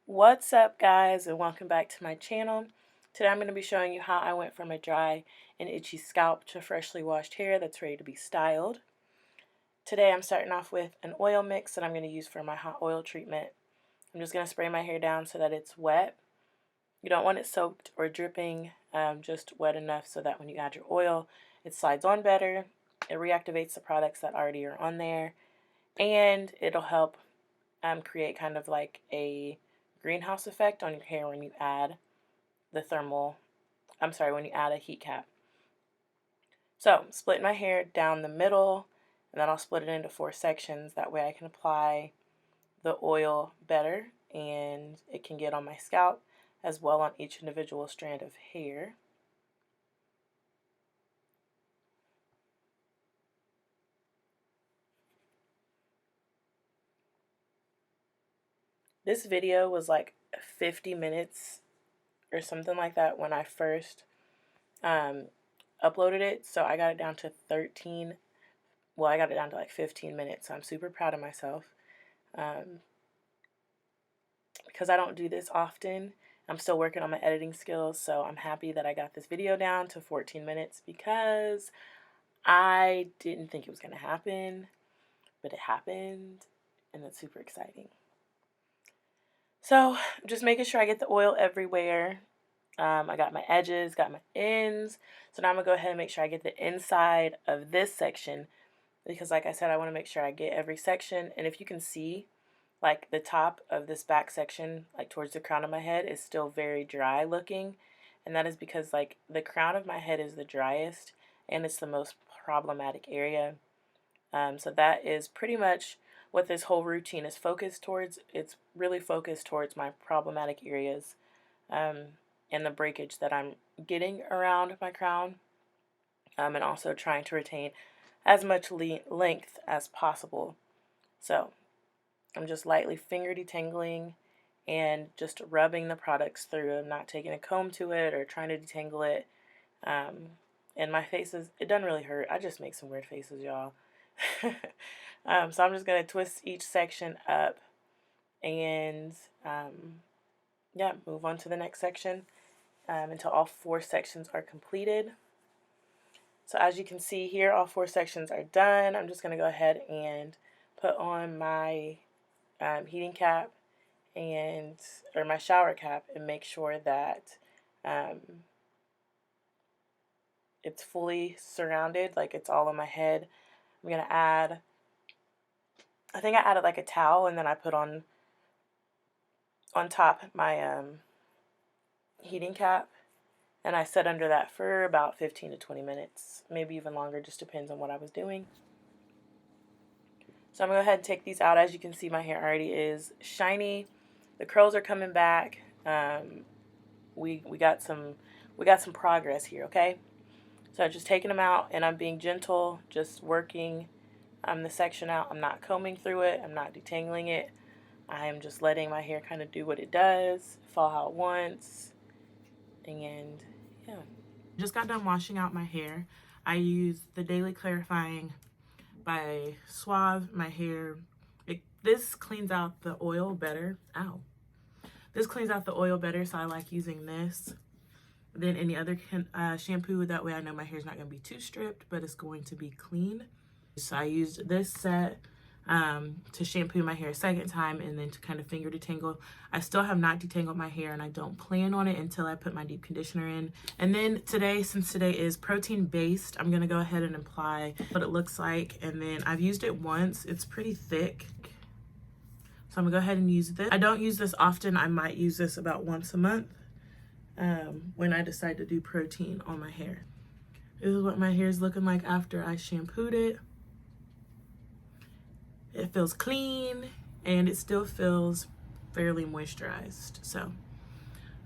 What's up, guys, and welcome back to my channel. Today I'm going to be showing you how I went from a dry and itchy scalp to freshly washed hair that's ready to be styled. Today I'm starting off with an oil mix that I'm going to use for my hot oil treatment. I'm just going to spray my hair down so that it's wet. You don't want it soaked or dripping, just wet enough so that when you add your oil, it slides on better, it reactivates the products that already are on there, and it'll help create kind of like a greenhouse effect on your hair when you add when you add a heat cap. So, split my hair down the middle, and then I'll split it into 4 sections. That way I can apply the oil better, and it can get on my scalp as well on each individual strand of hair. This video was like 50 minutes or something like that when I first uploaded it, so I got it down to 13. Well, I got it down to like 15 minutes, so I'm super proud of myself. Because I don't do this often, I'm still working on my editing skills, so I'm happy that I got this video down to 14 minutes because I didn't think it was going to happen, but it happened, and that's super exciting. So, just making sure I get the oil everywhere. I got my edges, got my ends. So now I'm going to go ahead and make sure I get the inside of this section because, like I said, I want to make sure I get every section. And if you can see, like the top of this back section, like towards the crown of my head, is still very dry looking. And that is because like the crown of my head is the driest and it's the most problematic area. So that is pretty much what this whole routine is focused towards. It's really focused towards my problematic areas and the breakage that I'm getting around my crown, and also trying to retain as much length as possible. So I'm just lightly finger detangling and just rubbing the products through. I'm not taking a comb to it or trying to detangle it. And my faces, it doesn't really hurt. I just make some weird faces, y'all. So I'm just going to twist each section up and yeah, move on to the next section until all 4 sections are completed. So as you can see here, all 4 sections are done. I'm just going to go ahead and put on my heating cap or my shower cap and make sure that it's fully surrounded, like it's all on my head. I'm going to add, I think I added like a towel, and then I put on top my heating cap, and I set under that for about 15 to 20 minutes, maybe even longer, just depends on what I was doing. So I'm going to go ahead and take these out. As you can see, my hair already is shiny. The curls are coming back. We got some progress here, okay? So just taking them out, and I'm being gentle, just working the section out. I'm not combing through it. I'm not detangling it. I am just letting my hair kind of do what it does, fall how it wants, and yeah. Just got done washing out my hair. I used the Daily Clarifying by Suave. My hair, this cleans out the oil better. Ow. This cleans out the oil better, so I like using this than any other shampoo. That way I know my hair's not going to be too stripped, but it's going to be clean. So I used this set to shampoo my hair a second time, and then to kind of finger detangle. I still have not detangled my hair, and I don't plan on it until I put my deep conditioner in. And then today, since today is protein based, I'm going to go ahead and apply what it looks like. And then I've used it once. It's pretty thick, so I'm gonna go ahead and use this. I don't use this often. I might use this about once a month when I decide to do protein on my hair. This is what my hair is looking like after I shampooed it. It feels clean, and it still feels fairly moisturized. So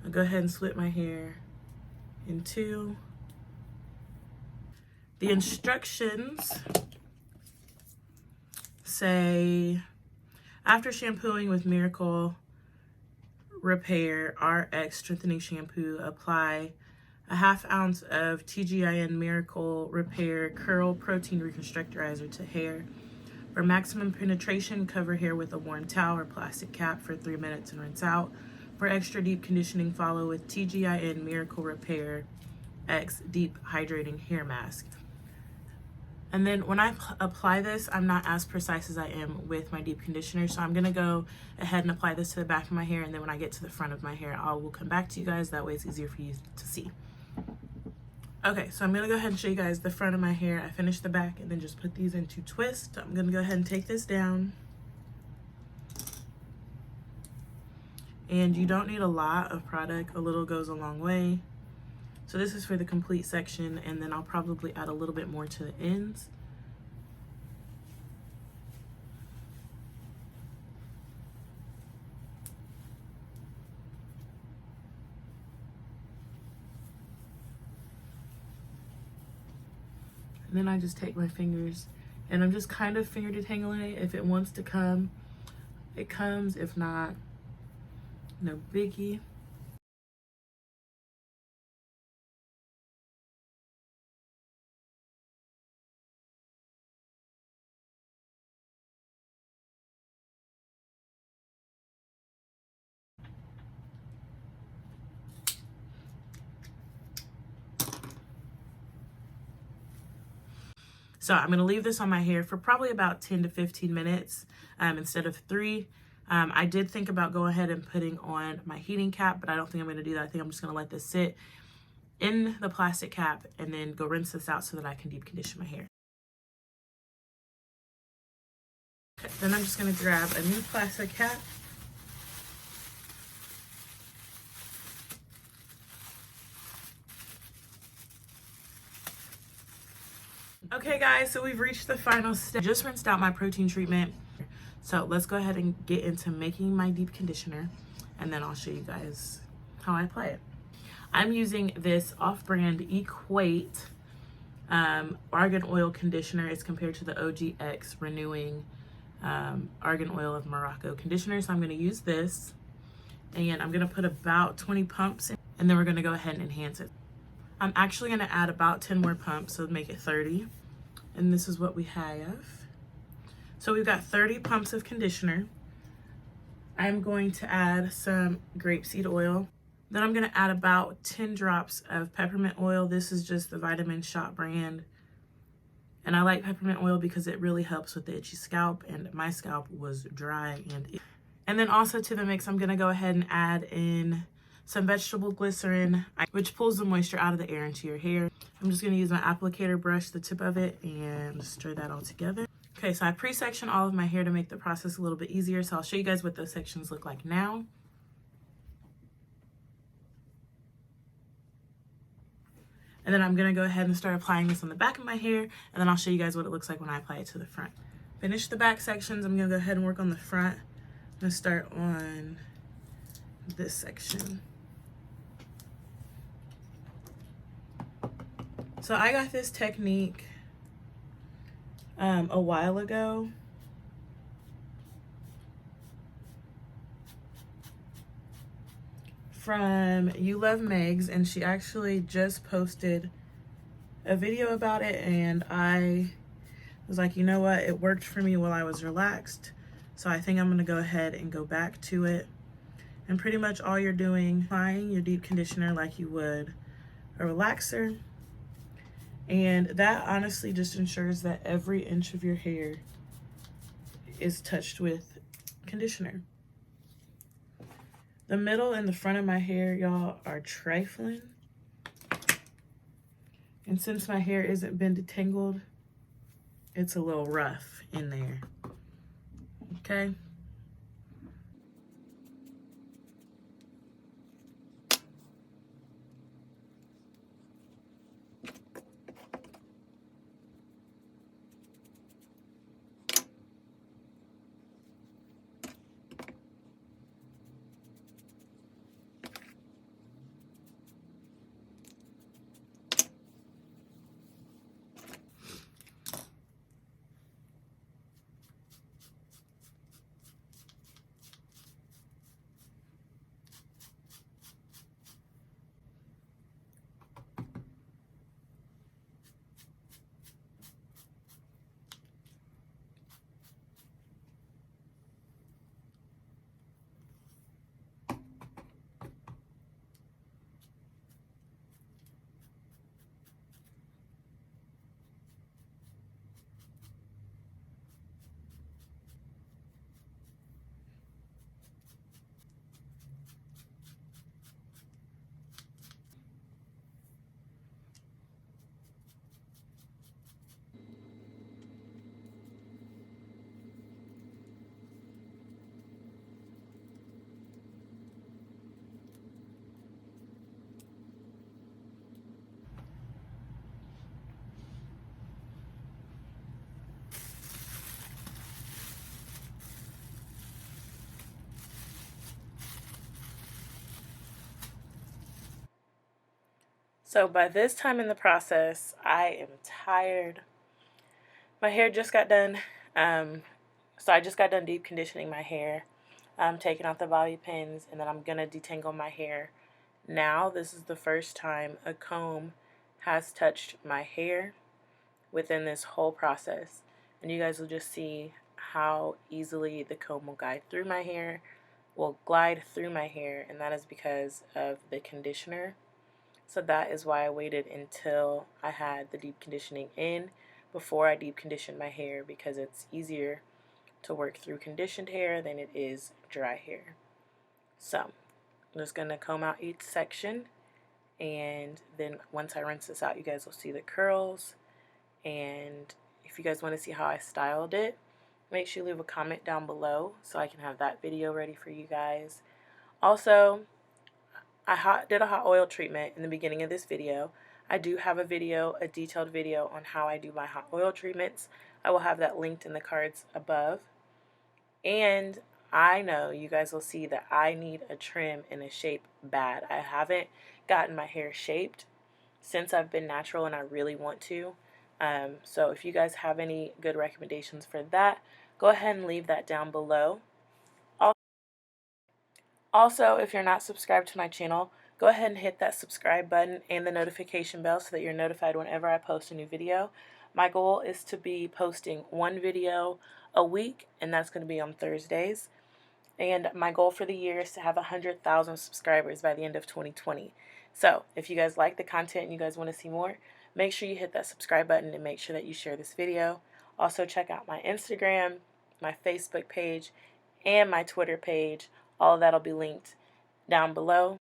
I'll go ahead and split my hair in 2. The instructions say, after shampooing with Miracle Repair RX Strengthening Shampoo, apply a 1/2 ounce of TGIN Miracle Repair Curl Protein Reconstructorizer to hair. For maximum penetration, cover hair with a warm towel or plastic cap for 3 minutes and rinse out. For extra deep conditioning, follow with TGIN Miracle Repair X Deep Hydrating Hair Mask. And then when I apply this, I'm not as precise as I am with my deep conditioner. So I'm gonna go ahead and apply this to the back of my hair, and then when I get to the front of my hair, I will come back to you guys. That way it's easier for you to see. Okay, so I'm gonna go ahead and show you guys the front of my hair. I finished the back and then just put these into twist. I'm gonna go ahead and take this down. And you don't need a lot of product. A little goes a long way. So this is for the complete section, and then I'll probably add a little bit more to the ends. And then I just take my fingers and I'm just kind of finger detangling it. If it wants to come, it comes. If not, no biggie. So I'm gonna leave this on my hair for probably about 10 to 15 minutes instead of 3. I did think about going ahead and putting on my heating cap, but I don't think I'm gonna do that. I think I'm just gonna let this sit in the plastic cap and then go rinse this out so that I can deep condition my hair. Okay, then I'm just gonna grab a new plastic cap. Okay guys, so we've reached the final step. Just rinsed out my protein treatment. So let's go ahead and get into making my deep conditioner, and then I'll show you guys how I apply it. I'm using this off-brand Equate Argan Oil Conditioner as compared to the OGX Renewing Argan Oil of Morocco Conditioner. So I'm gonna use this, and I'm gonna put about 20 pumps in, and then we're gonna go ahead and enhance it. I'm actually gonna add about 10 more pumps, so make it 30. And this is what we have. So we've got 30 pumps of conditioner. I'm going to add some grapeseed oil. Then I'm gonna add about 10 drops of peppermint oil. This is just the Vitamin Shot brand. And I like peppermint oil because it really helps with the itchy scalp, and my scalp was dry and itchy. And then also to the mix, I'm gonna go ahead and add in some vegetable glycerin, which pulls the moisture out of the air into your hair. I'm just gonna use my applicator brush, the tip of it, and stir that all together. Okay, so I pre-section all of my hair to make the process a little bit easier. So I'll show you guys what those sections look like now. And then I'm gonna go ahead and start applying this on the back of my hair, and then I'll show you guys what it looks like when I apply it to the front. Finish the back sections, I'm gonna go ahead and work on the front. I'm gonna start on this section. So I got this technique a while ago. From You Love Megs, and she actually just posted a video about it, and I was like, you know what, it worked for me while I was relaxed, so I think I'm gonna go ahead and go back to it. And pretty much all you're doing, applying your deep conditioner like you would a relaxer, and that honestly just ensures that every inch of your hair is touched with conditioner. The middle and the front of my hair, y'all, are trifling. And since my hair isn't been detangled, it's a little rough in there, okay? So by this time in the process, I am tired. My hair just got done. So I just got done deep conditioning my hair. I'm taking out the bobby pins, and then I'm going to detangle my hair. Now, this is the first time a comb has touched my hair within this whole process. And you guys will just see how easily the comb will glide through my hair, and that is because of the conditioner. So that is why I waited until I had the deep conditioning in before I deep conditioned my hair, because it's easier to work through conditioned hair than it is dry hair. So I'm just going to comb out each section, and then once I rinse this out, you guys will see the curls. And if you guys want to see how I styled it, make sure you leave a comment down below so I can have that video ready for you guys. Also, I did a hot oil treatment in the beginning of this video. I do have a detailed video on how I do my hot oil treatments. I will have that linked in the cards above. And I know you guys will see that I need a trim and a shape bad. I haven't gotten my hair shaped since I've been natural, and I really want to. So if you guys have any good recommendations for that, go ahead and leave that down below. Also, if you're not subscribed to my channel, go ahead and hit that subscribe button and the notification bell so that you're notified whenever I post a new video. My goal is to be posting one video a week, and that's going to be on Thursdays. And my goal for the year is to have 100,000 subscribers by the end of 2020. So if you guys like the content and you guys want to see more, make sure you hit that subscribe button and make sure that you share this video. Also check out my Instagram, my Facebook page, and my Twitter page. All of that will be linked down below.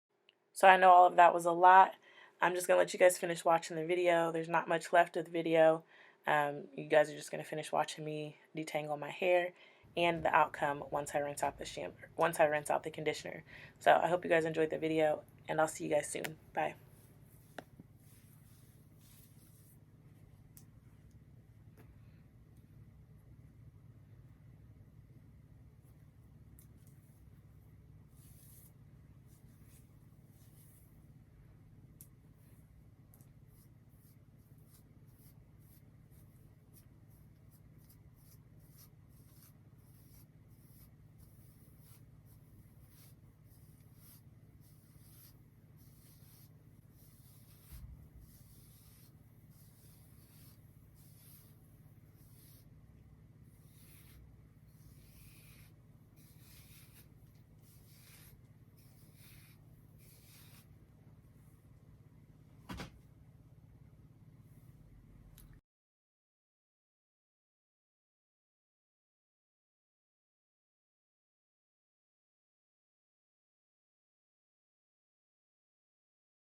So I know all of that was a lot. I'm just going to let you guys finish watching the video. There's not much left of the video. You guys are just going to finish watching me detangle my hair and the outcome once I rinse out the conditioner. So I hope you guys enjoyed the video, and I'll see you guys soon. Bye.